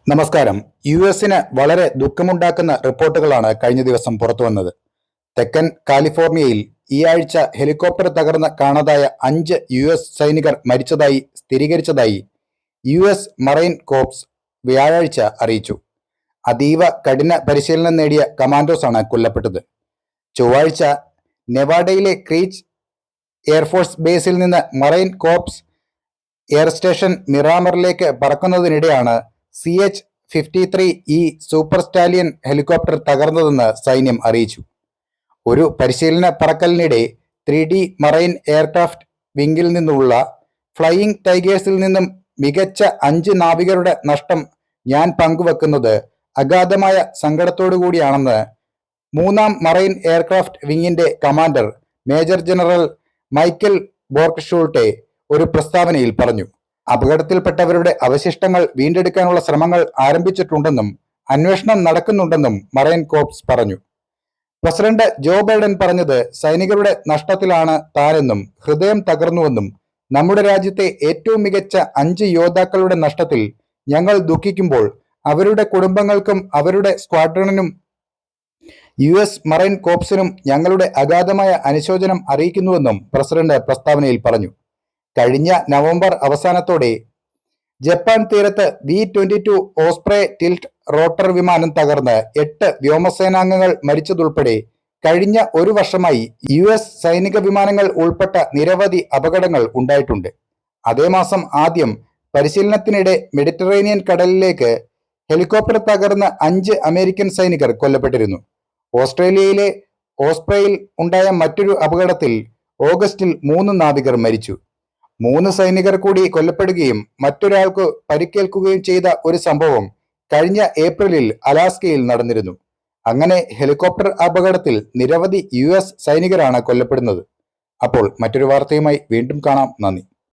നമസ്കാരം. യു.എസിന് വളരെ ദുഃഖമുണ്ടാക്കുന്ന റിപ്പോർട്ടുകളാണ് കഴിഞ്ഞ ദിവസം പുറത്തുവന്നത്. തെക്കൻ കാലിഫോർണിയയിൽ ഈ ആഴ്ച ഹെലികോപ്റ്റർ തകർന്ന് കാണാതായ 5 യു.എസ് സൈനികർ മരിച്ചതായി സ്ഥിരീകരിച്ചതായി യു.എസ് മറൈൻ കോർപ്സ് വ്യാഴാഴ്ച അറിയിച്ചു. അതീവ കഠിന പരിശീലനം നേടിയ കമാൻഡോസാണ് കൊല്ലപ്പെട്ടത്. ചൊവ്വാഴ്ച നെവാഡയിലെ ക്രീച്ച് എയർഫോഴ്സ് ബേസിൽ നിന്ന് മറൈൻ കോർപ്സ് എയർ സ്റ്റേഷൻ മിറാമറിലേക്ക് പറക്കുന്നതിനിടെയാണ് CH-53E സൂപ്പർ സ്റ്റാലിയൻ ഹെലികോപ്റ്റർ തകർന്നതെന്ന് സൈന്യം അറിയിച്ചു. ഒരു പരിശീലന പറക്കലിനിടെ 3D മറൈൻ എയർക്രാഫ്റ്റ് വിങ്ങിൽ നിന്നുള്ള ഫ്ലൈയിങ് ടൈഗേഴ്സിൽ നിന്നും മികച്ച 5 നാവികരുടെ നഷ്ടം ഞാൻ പങ്കുവെക്കുന്നത് അഗാധമായ സങ്കടത്തോടുകൂടിയാണെന്ന് 3ാം മറൈൻ എയർക്രാഫ്റ്റ് വിങ്ങിന്റെ commander major general Michael Borgschulte ഒരു പ്രസ്താവനയിൽ പറഞ്ഞു. അപകടത്തിൽപ്പെട്ടവരുടെ അവശിഷ്ടങ്ങൾ വീണ്ടെടുക്കാനുള്ള ശ്രമങ്ങൾ ആരംഭിച്ചിട്ടുണ്ടെന്നും അന്വേഷണം നടക്കുന്നുണ്ടെന്നും മറൈൻ കോർപ്സ് പറഞ്ഞു. പ്രസിഡന്റ് ജോ ബൈഡൻ പറഞ്ഞത് സൈനികരുടെ നഷ്ടത്തിലാണ് താനെന്നും ഹൃദയം തകർന്നുവെന്നും നമ്മുടെ രാജ്യത്തെ ഏറ്റവും മികച്ച 5 യോദ്ധാക്കളുടെ നഷ്ടത്തിൽ ഞങ്ങൾ ദുഃഖിക്കുമ്പോൾ അവരുടെ കുടുംബങ്ങൾക്കും അവരുടെ സ്ക്വാഡ്രണിനും US മറൈൻ കോർപ്സിനും ഞങ്ങളുടെ അഗാധമായ അനുശോചനം അറിയിക്കുന്നുവെന്നും പ്രസിഡന്റ് പ്രസ്താവനയിൽ പറഞ്ഞു. കഴിഞ്ഞ നവംബർ അവസാനത്തോടെ ജപ്പാൻ തീരത്ത് V-22 ഓസ്പ്രേ ടിൽറ്റ് റോട്ടർ വിമാനം തകർന്ന് 8 വ്യോമസേനാംഗങ്ങൾ മരിച്ചതുൾപ്പെടെ കഴിഞ്ഞ ഒരു വർഷമായി US സൈനിക വിമാനങ്ങൾ ഉൾപ്പെട്ട നിരവധി അപകടങ്ങൾ ഉണ്ടായിട്ടുണ്ട്. അതേ മാസം ആദ്യം പരിശീലനത്തിനിടെ മെഡിറ്ററേനിയൻ കടലിലേക്ക് ഹെലികോപ്റ്റർ തകർന്ന് 5 അമേരിക്കൻ സൈനികർ കൊല്ലപ്പെട്ടിരുന്നു. ഓസ്ട്രേലിയയിലെ ഓസ്പ്രേയിൽ ഉണ്ടായ മറ്റൊരു അപകടത്തിൽ ഓഗസ്റ്റിൽ 3 നാവികർ മരിച്ചു. 3 സൈനികർ കൂടി കൊല്ലപ്പെടുകയും മറ്റൊരാൾക്ക് പരിക്കേൽക്കുകയും ചെയ്ത ഒരു സംഭവം കഴിഞ്ഞ ഏപ്രിലിൽ അലാസ്കയിൽ നടന്നിരുന്നു. അങ്ങനെ ഹെലികോപ്റ്റർ അപകടത്തിൽ നിരവധി US സൈനികരാണ് കൊല്ലപ്പെടുന്നത്. അപ്പോൾ മറ്റൊരു വാർത്തയുമായി വീണ്ടും കാണാം. നന്ദി.